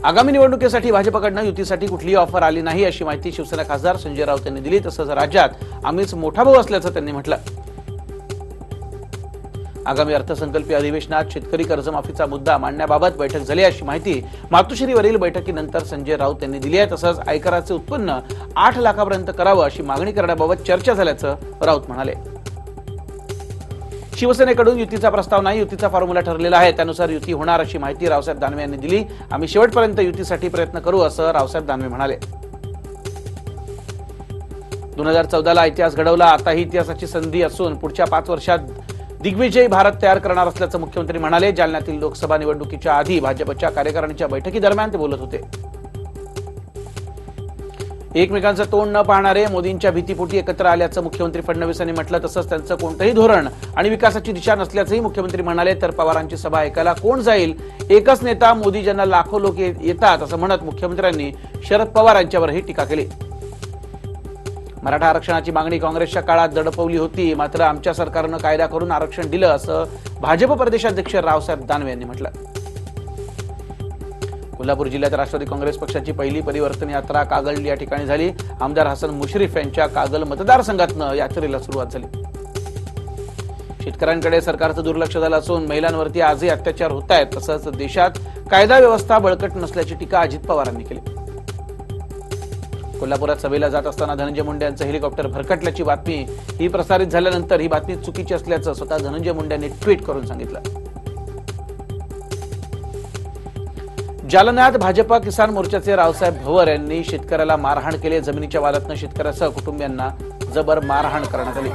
आगामी निवडणुकीसाठी भाजपकडनं युतीसाठी कुठलीही ऑफर आली नाही अशी माहिती शिवसेना खासदार संजय राऊत यांनी दिली। तसंच राज्यात आम्हीच मोठा भाऊ असल्याचं त्यांनी म्हटलं। आगामी अर्थसंकल्पीय अधिवेशनात शेतकरी कर्जमाफीचा मुद्दा मांडण्याबाबत बैठक झाली अशी माहिती मातोश्रीवरील बैठकीनंतर संजय राऊत यांनी दिली आहे। तसंच आयकराचे उत्पन्न 8 लाखापर्यंत करावं अशी मागणी करण्याबाबत चर्चा झाल्याचं राऊत म्हणाले। शिवसेनेकडून युतीचा प्रस्ताव नाही, युतीचा फॉर्म्युला ठरलेला आहे, त्यानुसार युती होणार अशी माहिती रावसाहेब दानवे यांनी दिली। आम्ही शेवटपर्यंत युतीसाठी प्रयत्न करू असं रावसाहेब दानवे म्हणाले। 2014ला इतिहास घडवला, आता ही इतिहासाची संधी असून पुढच्या 5 वर्षात दिग्विजयी भारत तयार करणार असल्याचं मुख्यमंत्री म्हणाले। जालन्यातील लोकसभा निवडणुकीच्या आधी भाजपच्या कार्यकारिणीच्या बैठकीदरम्यान ते बोलत होते। एकमेकांचं तोंड न पाहणारे मोदींच्या भीतीपोटी एकत्र आल्याचं मुख्यमंत्री फडणवीस यांनी म्हटलं। तसंच त्यांचं कोणतंही धोरण आणि विकासाची दिशा नसल्याचंही मुख्यमंत्री म्हणाले। तर पवारांची सभा ऐकायला कोण जाईल, एकच नेता मोदी ज्यांना लाखो लोक येतात असं म्हणत मुख्यमंत्र्यांनी शरद पवार यांच्यावरही टीका केली। मराठा आरक्षणाची मागणी काँग्रेसच्या काळात दडपवली होती, मात्र आमच्या सरकारनं कायदा करून आरक्षण दिलं असं भाजप प्रदेशाध्यक्ष रावसाहेब दानवे यांनी म्हटलं। कोल्हापूर जिल्ह्यात राष्ट्रवादी काँग्रेस पक्षाची पहिली परिवर्तन यात्रा कागल या ठिकाणी झाली। आमदार हसन मुश्रीफ यांच्या कागल मतदारसंघातनं यात्रेला सुरुवात झाली। शेतकऱ्यांकडे सरकारचं दुर्लक्ष झालं असून महिलांवरती आजही अत्याचार होत आहेत, तसंच देशात कायदा व्यवस्था बळकट नसल्याची टीका अजित पवारांनी केली। कोल्हापुरात सभेला जात असताना धनंजय मुंडे यांचं हेलिकॉप्टर भरकटल्याची बातमी ही प्रसारित झाल्यानंतर ही बातमी चुकीची असल्याचं स्वतः धनंजय मुंडे यांनी ट्विट करून सांगितलं। जालन्यात भाजपा किसान मोर्चाचे रावसाहेब भवर यांनी शेतकऱ्याला मारहाण केली। जमिनीच्या वादातनं शेतकऱ्यासह कुटुंबियांना जबर मारहाण करण्यात आली।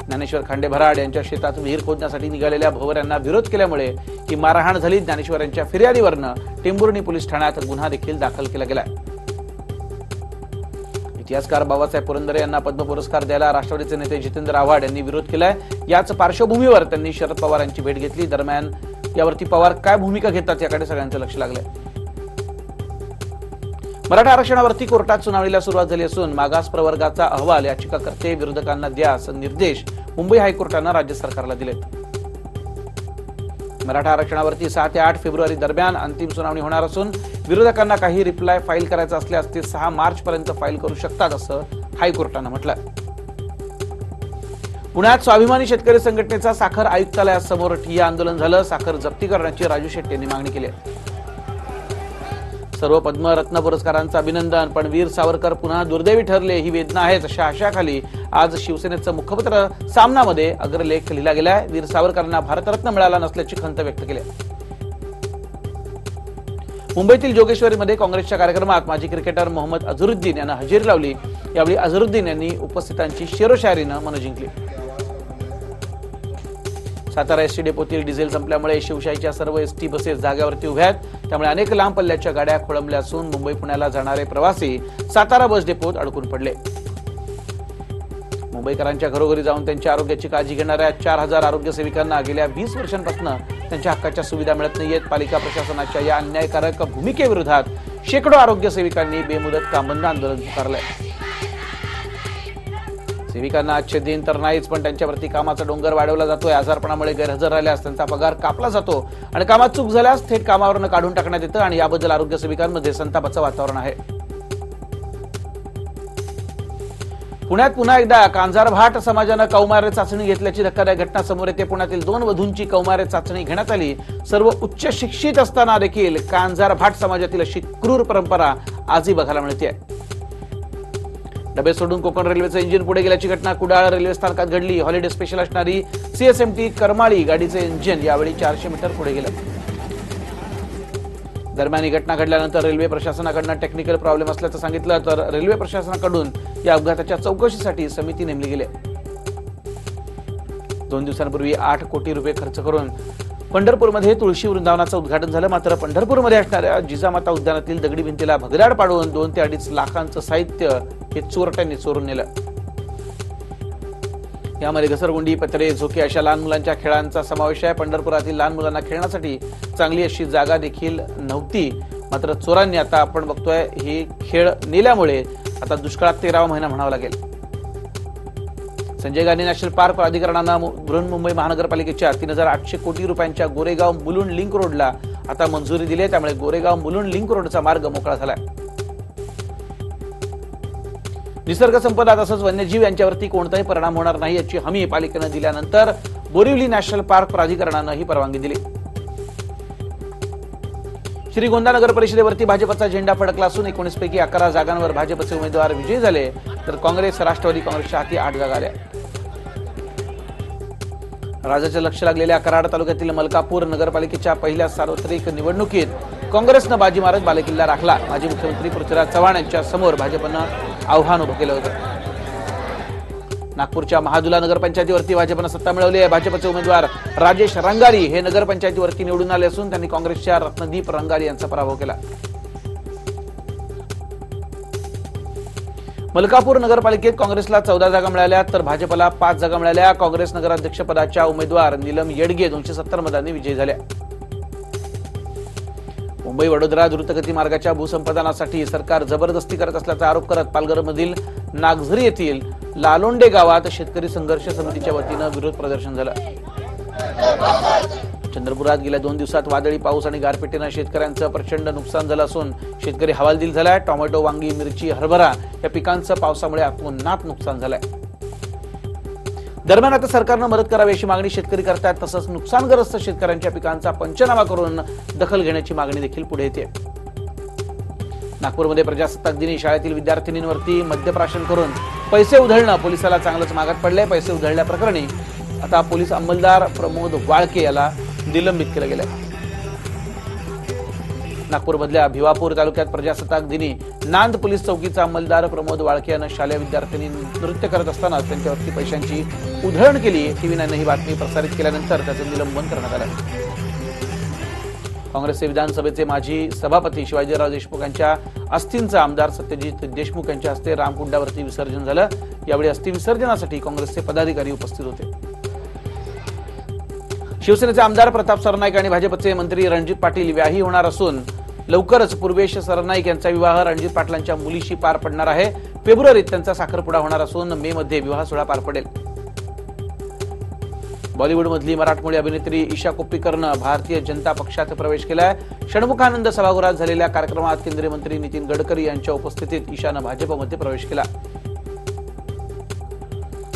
ज्ञानेश्वर खांडे भराड यांच्या शेतात विहीर खोदण्यासाठी निघालेल्या भवर यांना विरोध केल्यामुळे ही मारहाण झाली। ज्ञानेश्वर यांच्या फिर्यादीवरनं टेंभुर्णी पोलीस ठाण्यात गुन्हा देखील दाखल केला गेलाय। इतिहासकार बाबासाहेब पुरंदरे यांना पद्म पुरस्कार द्यायला राष्ट्रवादीचे नेते जितेंद्र आव्हाड यांनी विरोध केलाय। याच पार्श्वभूमीवर त्यांनी शरद पवार यांची भेट घेतली। दरम्यान यावरती पवार काय भूमिका घेतात याकडे सगळ्यांचं लक्ष लागलंय। मराठा आरक्षणावरती कोर्टात सुनावणीला सुरुवात झाली असून मागास प्रवर्गाचा अहवाल याचिकाकर्ते विरोधकांना द्या असे निर्देश मुंबई हायकोर्टानं राज्य सरकारला दिलेत। मराठा आरक्षणावरती 6 ते 8 फेब्रुवारी दरम्यान अंतिम सुनावणी होणार असून विरोधकांना काही रिप्लाय फाईल करायचा असल्यास ते 6 मार्च पर्यंत फाईल करू शकतात असं हायकोर्टानं म्हटलं। पुण्यात स्वाभिमानी शेतकरी संघटनेचा साखर आयुक्तालयासमोर ठिय्या आंदोलन झालं। साखर जप्ती करण्याची राजू शेट्टी यांनी मागणी केली आहे। सर्व पद्मरत्न पुरस्कारांचं अभिनंदन, पण वीर सावरकर पुन्हा दुर्दैवी ठरले ही वेदना आहे अशा आशाखाली आज शिवसेनेचं मुखपत्र सामनामध्ये अग्रलेख लिहिला गेलाय। वीर सावरकरांना भारतरत्न मिळाला नसल्याची खंत व्यक्त केली आहे। मुंबईतील जोगेश्वरीमध्ये काँग्रेसच्या कार्यक्रमात माजी क्रिकेटर मोहम्मद अझरुद्दीन यांना हजेरी लावली। यावेळी अझरुद्दीन यांनी उपस्थितांची शेरोशायरीनं मन जिंकली। सातारा एसटी डेपोतील डिझेल संपल्यामुळे शिवशाहीच्या सर्व एसटी बसेस जागेवरती उभ्या आहेत। त्यामुळे अनेक लांब पल्ल्याच्या गाड्या खोळंबल्या असून मुंबई पुण्याला जाणारे प्रवासी सातारा बस डेपोत अडकून पडले। मुंबईकरांच्या घरोघरी जाऊन त्यांच्या आरोग्याची काळजी घेणाऱ्या 4000 आरोग्य सेविकांना गेल्या 20 वर्षांपासून त्यांच्या हक्काच्या सुविधा मिळत नाहीयेत। पालिका प्रशासनाच्या या अन्यायकारक भूमिकेविरोधात शेकडो आरोग्य सेविकांनी बेमुदत काम बंद आंदोलन पुकारलंय। सेविकांना आजचे दिन तर नाहीच, पण त्यांच्यावरती कामाचा डोंगर वाढवला जातोय। आजारपणामुळे गैरहजर राहिल्यास त्यांचा पगार कापला जातो आणि कामात चूक झाल्यास थेट कामावरून काढून टाकण्यात येतं आणि याबद्दल आरोग्य सेविकांमध्ये संतापाचं वातावरण आहे। पुण्यात पुन्हा एकदा कांजार भाट समाजानं कौमार्य चाचणी घेतल्याची धक्कादायक घटना समोर येते। पुण्यातील 2 वधूंची कौमार्य चाचणी घेण्यात आली। सर्व उच्च शिक्षित असताना देखील कांजार भाट समाजातील अशी क्रूर परंपरा आजही बघायला मिळते। डबे सोडून कोकण रेल्वेचं इंजिन पुढे गेल्याची घटना कुडाळ रेल्वे स्थानकात घडली। हॉलिडे स्पेशल असणारी सीएसएमटी करमाळी गाडीचे इंजिन यावेळी 400 मीटर पुढे गेलं। दरम्यान ही घटना घडल्यानंतर रेल्वे प्रशासनाकडून टेक्निकल प्रॉब्लेम असल्याचं सांगितलं, तर रेल्वे प्रशासनाकडून या अपघाताच्या चौकशीसाठी समिती नेमली गेली। 2 दिवसांपूर्वी 8 कोटी रुपये खर्च करून पंढरपूरमध्ये तुळशी वृंदावनाचं उद्घाटन झालं। मात्र पंढरपूरमध्ये असणाऱ्या जिजामाता उद्यानातील दगडी भिंतीला भगदाड पाडून 2 ते 2.5 लाखांचं साहित्य हे चोरट्यांनी चोरून नेलं। यामध्ये घसरगुंडी, पत्रे, झोके अशा लहान मुलांच्या खेळांचा समावेश आहे। पंढरपुरातील लहान मुलांना खेळण्यासाठी चांगली अशी जागा देखील नव्हती, मात्र चोरांनी आता आपण बघतोय हे खेळ नेल्यामुळे आता दुष्काळात 13वा महिना म्हणावा लागेल। संजय गांधी नॅशनल पार्क प्राधिकरणानं बृहन्मुंबई महानगरपालिकेच्या 3800 कोटी रुपयांच्या गोरेगाव मुलुंड लिंक रोडला आता मंजुरी दिली आहे, त्यामुळे गोरेगाव मुलुंड लिंक रोडचा मार्ग मोकळा झालाय. निसर्ग संपदा तसंच वन्यजीव यांच्यावरती कोणताही परिणाम होणार नाही याची हमी पालिकेनं दिल्यानंतर बोरिवली नॅशनल पार्क प्राधिकरणानं ही परवानगी दिली. श्रीगोंदा नगर परिषदेवरती भाजपचा झेंडा फडकला असून 19 पैकी 11 जागांवर भाजपचे उमेदवार विजयी झाले, तर काँग्रेस राष्ट्रवादी काँग्रेसच्या हाती 8 जागा आल्या. राज्याचे लक्ष लागलेल्या कराड तालुक्यातील मलकापूर नगरपालिकेच्या पहिल्या सार्वत्रिक निवडणुकीत काँग्रेसनं बाजी मारत बालेकिल्ला राखला. माजी मुख्यमंत्री पृथ्वीराज चव्हाण यांच्या समोर भाजपनं आव्हान उभं केलं होतं. नागपूरच्या महादुला नगरपंचायतीवरती भाजपनं सत्ता मिळवली आहे. भाजपचे उमेदवार राजेश रंगारी हे नगरपंचायतीवरती निवडून आले असून त्यांनी काँग्रेसच्या रत्नदीप रंगारी यांचा पराभव केला. मलकापूर नगरपालिकेत काँग्रेसला 14 जागा मिळाल्या, तर भाजपला 5 जागा मिळाल्या. काँग्रेस नगराध्यक्षपदाच्या उमेदवार नीलम येडगे 270 मतांनी विजयी झाल्या. मुंबई वडोदरा द्रुतगती मार्गाच्या भूसंपादनासाठी सरकार जबरदस्ती करत असल्याचा आरोप करत पालघरमधील नागझरी येथील लालोंडे गावात शेतकरी संघर्ष समितीच्या वतीनं विरोध प्रदर्शन झालं. चंद्रपुरात गेल्या 2 दिवसात वादळी पाऊस आणि गारपिटीनं शेतकऱ्यांचं प्रचंड नुकसान झालं असून शेतकरी हवालदिल झालाय. टोमॅटो, वांगी, मिरची, हरभरा या पिकांचं पावसामुळे अतोनात नुकसान झालंय. दरम्यान आता सरकारनं मदत करावी अशी मागणी शेतकरी करतात. तसंच नुकसानग्रस्त शेतकऱ्यांच्या पिकांचा पंचनामा करून दखल घेण्याची मागणी देखील पुढे येते. नागपूरमध्ये प्रजासत्ताक दिनी शाळेतील विद्यार्थिनींवरती मद्यप्राशन करून पैसे उधळणं पोलिसाला चांगलंच मागात पडलंय. पैसे उधळल्याप्रकरणी आता पोलीस अंमलदार प्रमोद वाळके याला निलंबित केलं गेलंय. नागपूरमधल्या भिवापूर तालुक्यात प्रजासत्ताक दिनी नांद पोलीस चौकीचा अंमलदार प्रमोद वाळके यानं शालेय विद्यार्थिनी नृत्य करत असताना त्यांच्यावरती पैशांची उधळण केली. टीव्ही 9 ही बातमी प्रसारित केल्यानंतर त्याचं निलंबन करण्यात आलं. काँग्रेसचे विधानसभेचे माजी सभापती शिवाजीराव देशमुख यांच्या अस्थींचं आमदार सत्यजित देशमुख यांच्या हस्ते रामकुंडावरती विसर्जन झालं. यावेळी अस्थी विसर्जनासाठी काँग्रेसचे पदाधिकारी उपस्थित होते. शिवसेनेचे आमदार प्रताप सरनाईक आणि भाजपचे मंत्री रणजित पाटील व्याही होणार असून लवकरच पूर्वेश सरनाईक यांचा विवाह रणजित पाटलांच्या मुलीशी पार पडणार आहे. फेब्रुवारीत त्यांचा साखरपुडा होणार असून मे मध्ये विवाह सोहळा पार पडेल. बॉलिवूडमधली मराठमोळी अभिनेत्री ईशा कोप्पीकरनं भारतीय जनता पक्षात प्रवेश केलाय. षण्मुखानंद सभागृहात झालेल्या कार्यक्रमात केंद्रीय मंत्री नितीन गडकरी यांच्या उपस्थितीत ईशानं भाजपमध्ये प्रवेश केला.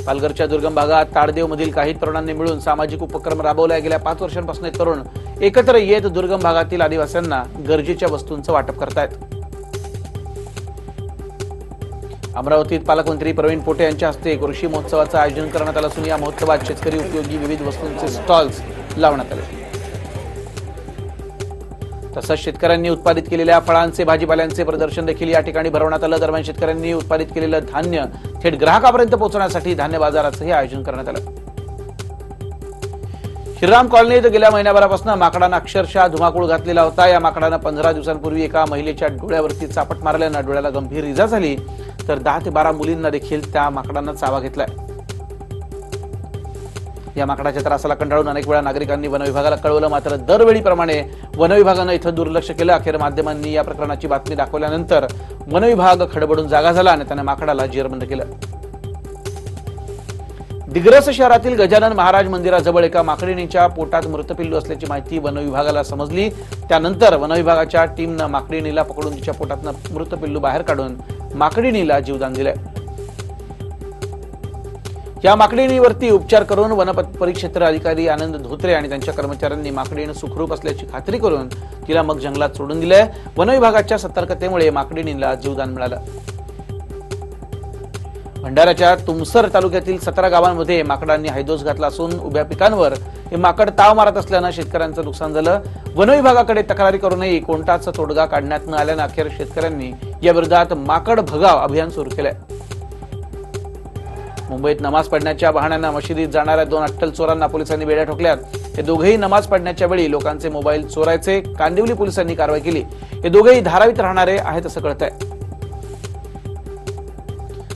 पालघरच्या दुर्गम भागात ताडदेवमधील काही तरुणांनी मिळून सामाजिक उपक्रम राबवला. गेल्या 5 वर्षांपासून हे तरुण एकत्र येत दुर्गम भागातील आदिवासींना गरजेच्या वस्तूंचं वाटप करतायत. अमरावतीत पालकमंत्री प्रवीण पोटे यांच्या हस्ते कृषी महोत्सवाचं आयोजन करण्यात आलं असून या महोत्सवात शेतकरी उपयोगी विविध वस्तूंचे स्टॉल्स लावण्यात आले. तसंच शेतकऱ्यांनी उत्पादित केलेल्या फळांचे, भाजीपाल्यांचे प्रदर्शन देखील या ठिकाणी भरवण्यात आलं. दरम्यान शेतकऱ्यांनी उत्पादित केलेलं धान्य थेट ग्राहकापर्यंत पोहोचवण्यासाठी धान्य बाजाराचंही आयोजन करण्यात आलं. श्रीराम कॉलनीत गेल्या महिन्याभरापासून माकडानं अक्षरशः धुमाकूळ घातलेला होता. या माकडानं 15 दिवसांपूर्वी एका महिलेच्या डोळ्यावरती चापट मारल्यानं डोळ्याला गंभीर इजा झाली, तर 10 ते 12 मुलींना देखील त्या माकडानं चावा घेतलाय. या माकडाच्या त्रासाला कंटाळून अनेक वेळा नागरिकांनी वनविभागाला कळवलं, मात्र दरवेळीप्रमाणे वनविभागानं इथं दुर्लक्ष केलं. अखेर माध्यमांनी या प्रकरणाची बातमी दाखवल्यानंतर वनविभाग खडबडून जागा झाला आणि त्याने माकडाला जेरबंद केलं. दिग्रस शहरातील गजानन महाराज मंदिराजवळ एका माकडिणीच्या पोटात मृत पिल्लू असल्याची माहिती वनविभागाला समजली. त्यानंतर वनविभागाच्या टीमनं माकडिणीला पकडून तिच्या पोटातनं मृत पिल्लू बाहेर काढून माकडिणीला जीवदान दिलंय. या माकडिणीवरती उपचार करून वन परिक्षेत्र अधिकारी आनंद धोत्रे आणि त्यांच्या कर्मचाऱ्यांनी माकडिणी सुखरूप असल्याची खात्री करून तिला मग जंगलात सोडून दिलंय. वनविभागाच्या सतर्कतेमुळे माकडिणीला जीवदान मिळालं. भंडाऱ्याच्या तुमसर तालुक्यातील 17 गावांमध्ये माकडांनी हैदोस घातला असून उभ्या पिकांवर हे माकड ताव मारत असल्यानं शेतकऱ्यांचं नुकसान झालं. वनविभागाकडे तक्रारी करूनही कोणताच तोडगा काढण्यात न आल्यानं अखेर शेतकऱ्यांनी या विरोधात माकड भगाव अभियान सुरू केलंय. मुंबईत नमाज पढण्याच्या बहाण्यानं मशिदीत जाणाऱ्या 2 अट्टल चोरांना पोलिसांनी बेड्या ठोकल्यात. हे दोघेही नमाज पढण्याच्या वेळी लोकांचे मोबाईल चोरायचे. कांदिवली पोलिसांनी कारवाई केली. हे दोघेही धारावीत राहणारे आहेत असं कळतंय.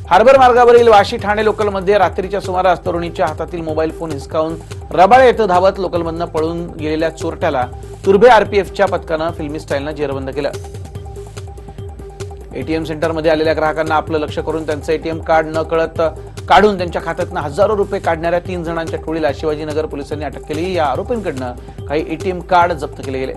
हार्बर मार्गावरील वाशी ठाणे लोकलमध्ये रात्रीच्या सुमारास तरुणीच्या हातातील मोबाईल फोन हिसकावून रबाळे येथे धावत लोकलमधनं पळून गेलेल्या चोरट्याला तुर्भे आरपीएफच्या पथकानं फिल्मी स्टाईलनं जेरबंद केलं. एटीएम सेंटरमध्ये आलेल्या ग्राहकांना आपलं लक्ष करून त्यांचं एटीएम कार्ड न कळत काढून त्यांच्या खात्यातनं हजारो रुपये काढणाऱ्या 3 जणांच्या टोळीला शिवाजीनगर पोलिसांनी अटक केली. या आरोपींकडनं काही एटीएम कार्ड जप्त केले गेले.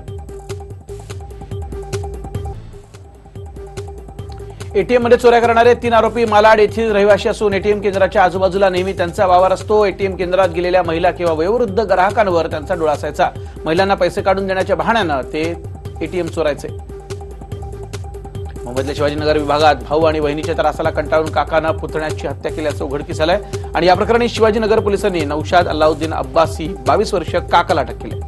एटीएम मध्ये चोऱ्या करणारे 3 आरोपी मालाड येथील रहिवासी असून एटीएम केंद्राच्या आजूबाजूला नेहमी त्यांचा वावर असतो. एटीएम केंद्रात गेलेल्या महिला किंवा वयोवृद्ध ग्राहकांवर त्यांचा डोळा असायचा. महिलांना पैसे काढून देण्याच्या बहाण्यानं ते एटीएम चोरायचे. मुंबईतल्या शिवाजीनगर विभागात भाऊ आणि बहिणीच्या त्रासाला कंटाळून काकानं पुतण्याची हत्या केल्याचं उघडकीस आलंय आणि या प्रकरणी शिवाजीनगर पोलिसांनी नौशाद अल्लाउद्दीन अब्बासी 22 वर्षीय काकाला अटक केली.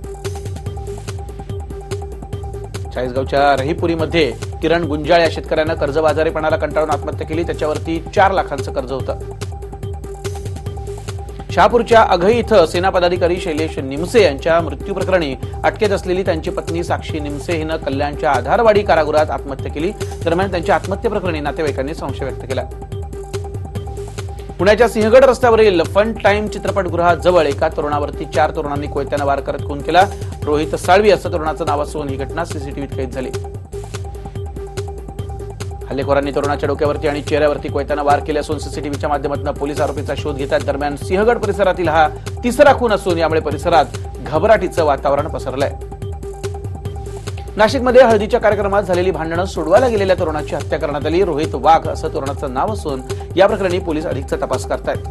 चाळीसगावच्या रहीपुरीमध्ये किरण गुंजाळ या शेतकऱ्यानं कर्जबाजारीपणाला कंटाळून आत्महत्या केली. त्याच्यावरती 4 लाखांचं कर्ज होतं. शहापूरच्या अघई इथं सेना पदाधिकारी शैलेश निमसे यांच्या मृत्यू प्रकरणी अटकेत असलेली त्यांची पत्नी साक्षी निमसे हिनं कल्याणच्या आधारवाडी कारागृहात आत्महत्या केली. दरम्यान त्यांच्या आत्महत्येप्रकरणी नातेवाईकांनी संशय व्यक्त केला. पुण्याच्या सिंहगड रस्त्यावरील फन टाइम चित्रपटगृहाजवळ एका तरुणावरती 4 तरुणांनी कोयत्यानं वार करत खून केला. रोहित साळवी असं तरुणाचं नाव असून ही घटना सीसीटीव्हीत कैद झाली. हल्लेखोरांनी तरुणाच्या डोक्यावरती आणि चेहऱ्यावरती कोयत्यानं वार केले असून सीसीटीव्हीच्या माध्यमातून पोलीस आरोपीचा शोध घेतात. दरम्यान सिंहगड परिसरातील हा 3रा खून असून यामुळे परिसरात घबराटीचं वातावरण पसरलंय. नाशिकमध्ये हळदीच्या कार्यक्रमात झालेली भांडणं सोडवायला गेलेल्या तरुणाची हत्या करण्यात आली. रोहित वाघ असं तरुणाचं नाव असून या प्रकरणी पोलीस अधिकचा तपास करतायत.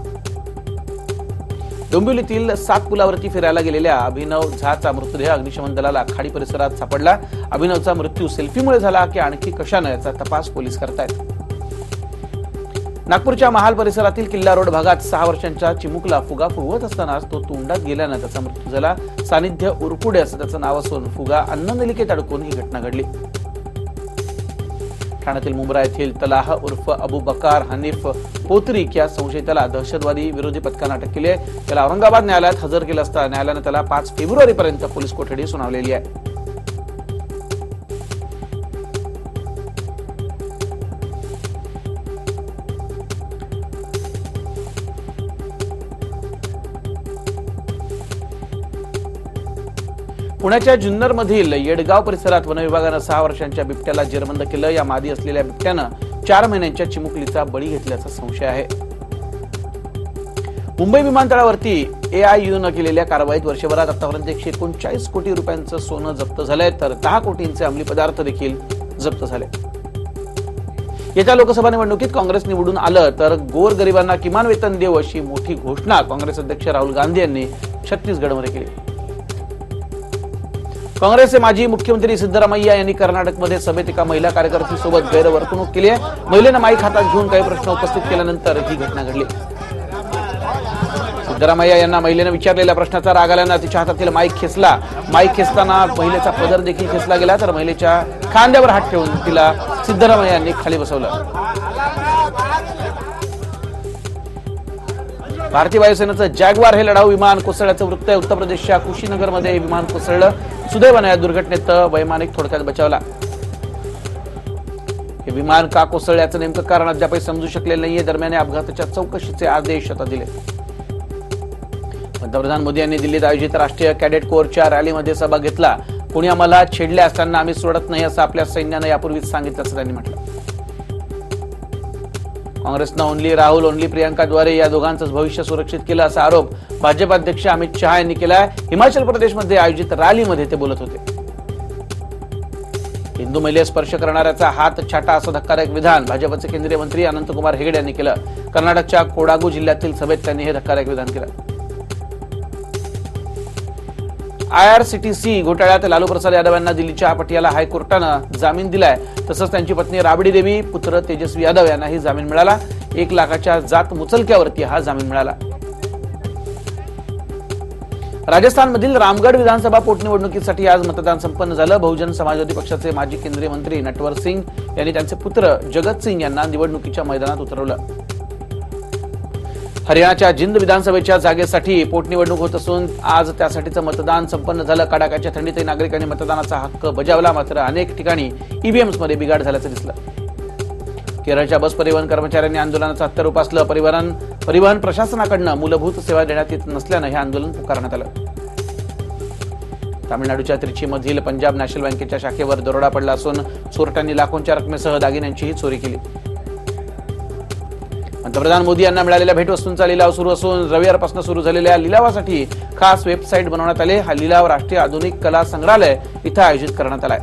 डोंबिवलीतील 7 पुलावरती फिरायला गेलेल्या अभिनव झाचा मृतदेह अग्निशमन दलाला खाडी परिसरात सापडला. अभिनवचा मृत्यू सेल्फीमुळे झाला की आणखी कशानं याचा तपास पोलीस करतायत. नागपूरच्या महाल परिसरातील किल्ला रोड भागात 6 वर्षांच्या चिमुकला फुगा फुगवत असतानाच तो तुंडात गेल्यानं त्याचा मृत्यू झाला. सानिध्य उरकुडे असं त्याचं नाव असून फुगा अन्ननलिकेत अडकून ही घटना घडली. ठाण्यातील मुंब्रा येथील तलाह उर्फ अबू बकार हनीफ पोतरिक या संशयिताला दहशतवादी विरोधी पथकानं अटक केली आहे. त्याला औरंगाबाद न्यायालयात हजर केलं असता न्यायालयानं त्याला 5 फेब्रुवारीपर्यंत पोलीस कोठडी सुनावलेली आहे. पुण्याच्या जुन्नरमधील येडगाव परिसरात वनविभागानं 6 वर्षांच्या बिबट्याला जेरबंद केलं. या मादी असलेल्या बिबट्यानं 4 महिन्यांच्या चिमुकलीचा बळी घेतल्याचा संशय आहे. मुंबई विमानतळावरती AIUनं केलेल्या कारवाईत वर्षभरात आतापर्यंत 139 कोटी रुपयांचं सोनं जप्त झालंय तर 10 कोटींचे अंमली पदार्थ देखील जप्त झाले. येत्या लोकसभा निवडणुकीत काँग्रेस निवडून आलं तर गोरगरिबांना किमान वेतन देऊ अशी मोठी घोषणा काँग्रेस अध्यक्ष राहुल गांधी यांनी छत्तीसगडमध्ये केली. काँग्रेसचे माजी मुख्यमंत्री सिद्धरामय्या यांनी कर्नाटकमध्ये सभेत एका महिला कार्यकर्त्यासोबत गैरवर्तणूक केली आहे. महिलेनं माईक हातात घेऊन काही प्रश्न उपस्थित केल्यानंतर ही घटना घडली. सिद्धरामय्या यांना महिलेनं विचारलेल्या प्रश्नाचा राग आल्यानं तिच्या हातातील माईक खेचला. माईक खेचताना महिलेचा पदर देखील खेचला गेला तर महिलेच्या खांद्यावर हात ठेवून तिला सिद्धरामय्या यांनी खाली बसवलं. भारतीय वायुसेनेचं जॅग्वार हे लढाऊ विमान कोसळल्याचं वृत्त आहे. उत्तर प्रदेशच्या कुशीनगरमध्ये हे विमान कोसळलं. सुदैवानं या दुर्घटनेत वैमानिक थोडक्यात बचावला. हे विमान का कोसळलं याचं नेमकं कारण अद्यापही समजू शकलेलं नाहीये. दरम्यान या अपघाताच्या चौकशीचे आदेश आता दिले. पंतप्रधान मोदी यांनी दिल्लीत आयोजित राष्ट्रीय कॅडेट कोरच्या रॅलीमध्ये सहभाग घेतला. कोणी आम्हाला छेडले असताना आम्ही सोडत नाही असं आपल्या सैन्यानं यापूर्वीच सांगितलं असं त्यांनी म्हटलं. काँग्रेसनं ओनली राहुल ओनली प्रियांकाद्वारे या दोघांचंच भविष्य सुरक्षित केलं असा आरोप भाजप अध्यक्ष अमित शहा यांनी केलाय. हिमाचल प्रदेशमध्ये आयोजित रॅलीमध्ये ते बोलत होते. हिंदू महिलेला स्पर्श करणाऱ्याचा हात छाटा असं धक्कादायक विधान भाजपचे केंद्रीय मंत्री अनंतकुमार हेगडे यांनी केलं. कर्नाटकच्या कोडागू जिल्ह्यातील सभेत त्यांनी हे धक्कादायक विधान केलं. IRCTC घोटाळ्यात लालू प्रसाद यादव यांना दिल्लीच्या पटियाला हायकोर्टानं जामीन दिलाय. तसंच त्यांची पत्नी राबडी देवी पुत्र तेजस्वी यादव यांनाही जामीन मिळाला. 1 लाखाच्या जात मुचलक्यावरती हा जामीन मिळाला. राजस्थानमधील रामगड विधानसभा पोटनिवडणुकीसाठी आज मतदान संपन्न झालं. बहुजन समाजवादी पक्षाचे माजी केंद्रीय मंत्री नटवर सिंग यांनी त्यांचे पुत्र जगत सिंग यांना निवडणुकीच्या मैदानात उतरवलं. हरियाणाच्या जिंद विधानसभेच्या जागेसाठी पोटनिवडणूक होत असून आज त्यासाठीचं मतदान संपन्न झालं. कडाक्याच्या थंडीतही नागरिकांनी मतदानाचा हक्क बजावला. मात्र अनेक ठिकाणी ईव्हीएम्समध्ये बिघाड झाल्याचं दिसलं. केरळच्या बस परिवहन कर्मचाऱ्यांनी आंदोलनाचं हत्यार असलं. परिवहन प्रशासनाकडनं मूलभूत सेवा देण्यात येत नसल्यानं हे आंदोलन पुकारण्यात आलं. तामिळनाडूच्या त्रिचीमधील पंजाब नॅशनल बँकेच्या शाखेवर दरोडा पडला असून चोरट्यांनी लाखोंच्या रकमेसह दागिन्यांचीही चोरी केली. पंतप्रधान मोदी यांना मिळालेल्या भेटवस्तूंचा लिलाव सुरू असून रविवारपासून सुरू झालेल्या लिलावासाठी खास वेबसाईट बनवण्यात आली. हा लिलाव राष्ट्रीय आधुनिक कला संग्रहालय इथं आयोजित करण्यात आलाय.